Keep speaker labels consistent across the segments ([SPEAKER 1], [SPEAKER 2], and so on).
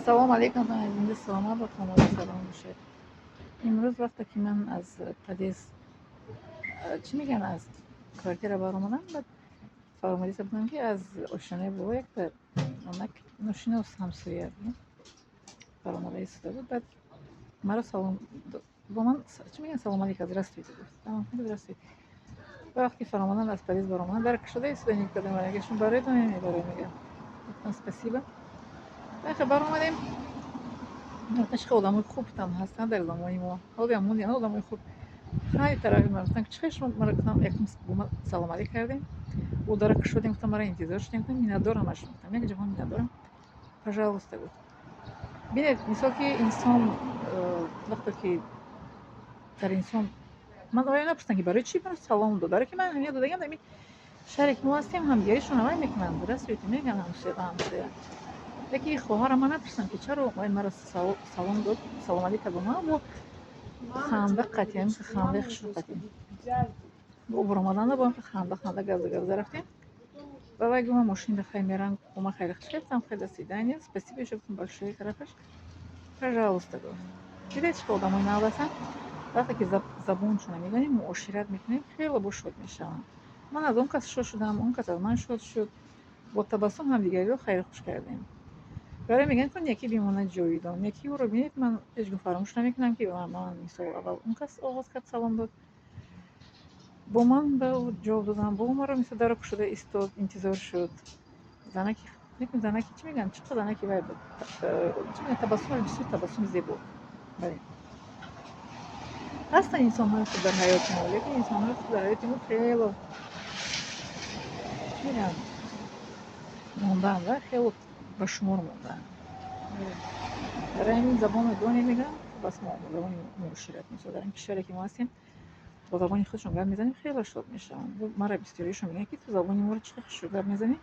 [SPEAKER 1] السلام علیکم عزیز سلام با خانواده سلام باشه. امروز وقتی که من از پدیس چی میگن از کارتر برامونم بعد فراموشی بودم که از آشنای بابا یک در نمک نوشینه و همسایه بود فراموشی ایستاده بود بعد مرا سلام با من چی میگن سلام علیکم здравствуйте گفت تمام здравствуйте وقتی فراموشم از پدیس برامون درک شده ایستاده یک کدام برایشون برای تو نمیبره میگه گفتم спасибо خبر اومدیم عشق آدمای خوب هم هستن در زمانی ما حالا همون آدمای خوب خیلی طرفی من گفتن که چشم مرا گفتم یکم با ما سلام علیک کردیم او درک شدیم گفتم مرا انتظار شدیم گفتم میندارمش گفتم یک جهان میندارم пожалуйста گفت ببینید مثال که انسان وقتی که در انسان من آیا نپرسیدم که برای چی برای سلام داره که من همین دادم در شریک ما هستیم همگیشون همه میکنن درست میگن همسایه یکی خواهر من نپرسیدم که چرا مرا سلام داد سلام علیک به من و خنده قطعی مثل خنده خشن قطعی با برآمدن با اینکه خنده گز رفتیم و وقتی من ماشین بخیر میرم و من خیلی خوش گفتم خیلی سیدنی спасибо شفتم большое طرفش пожалуйста گفت دیدید چه آدمای نوبسن وقتی که زبونشون میگنیم معاشرت میکنیم خیلی با شد میشم من از اون کس شد شدم اون کس از من شد با تبسم هم دیگری رو خیلی خوش کردیم برای میگن کن یکی بیمونه جویدان یکی او رو بینید من هیچ فراموش نمیکنم که من مثال اول اون کس آغاز کرد سلام داد با من به جواب دادم با ما رو مثل درک شده ایستاد انتظار شد زنکی میگن زنکی چی میگن چقدر زنکی باید چی میگن تبسم بسیار تبسم زیبا بله هستن انسان های خوب در حیات ما لیکن انسان های خوب در حیات ما خیلی چی میگن موندن و خیلی به شمار موندن برای همین زبان دو نمیگم بس ما زبان معاشرت میشه در این کشوری که ما هستیم با زبان خودشون گپ میزنیم خیلی شاد میشن مرا بسیاریشون میگن که تو زبان ما رو چقدر شد گپ میزنی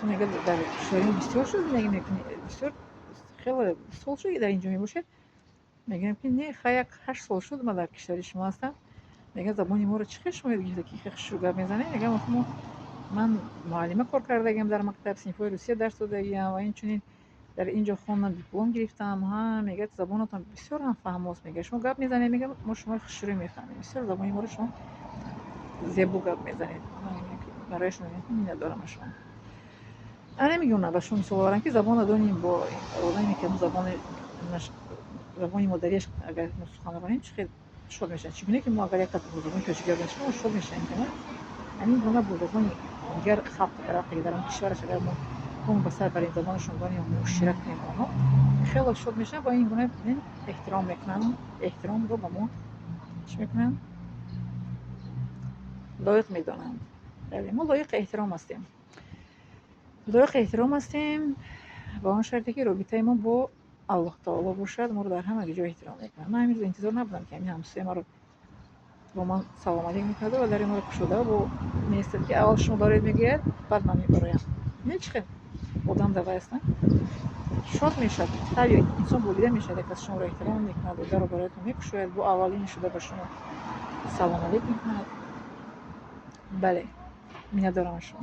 [SPEAKER 1] تو میگه در کشوری بسیار شد میگه بسیار خیلی سال شد در اینجا میباشه میگم که نه خیلی 8 سال شد ما در کشوری شما هستم میگه زبان ما رو چقدر شما دیگه که خیلی شد گپ میزنی میگم من معلمه کار کردم در مکتب صنفای روسیه درس دادم و این چنین در اینجا خوندم دیپلم گرفتم ها میگه زبانتون بسیار هم فهماست میگه شما گپ میزنید میگه ما شما خشوری میفهمیم بسیار زبانی ما رو شما زیبا گپ میزنید برایشون ندارم شما انا میگم به شما مثال برم که زبان دونیم با آدمی که زبان زبانی مادریش اگر سخن بکنیم چه شد میشن چگونه که ما اگر یک زبان کشور باشیم شد میشن که همین گونه بود زبانی دیگر خلق عراقی در اون کشورش اگر ما اون بسر برای زبانشون دانیم معاشرت میکنم خیلی شد میشن با این گونه احترام میکنن احترام رو با ما چی میکنن لایق میدانند بله ما لایق احترام هستیم با اون شرطی که رابطه ما با الله تعالی باشد ما رو در همه جا احترام میکنن من همین انتظار نبودم که همین همسایه ما رو با من سلام علیک میکرده و در ما رو کشوده و نیستد که اول شما دارید میگید بعد من میبرایم هیچ خیلی آدم دوای هستن شاد میشد هر یک انسان بولیده میشد که از شما رو احترام میکند و در رو برایتون میکشوید با اولین شده به شما سلام علیک میکند بله میندارم شما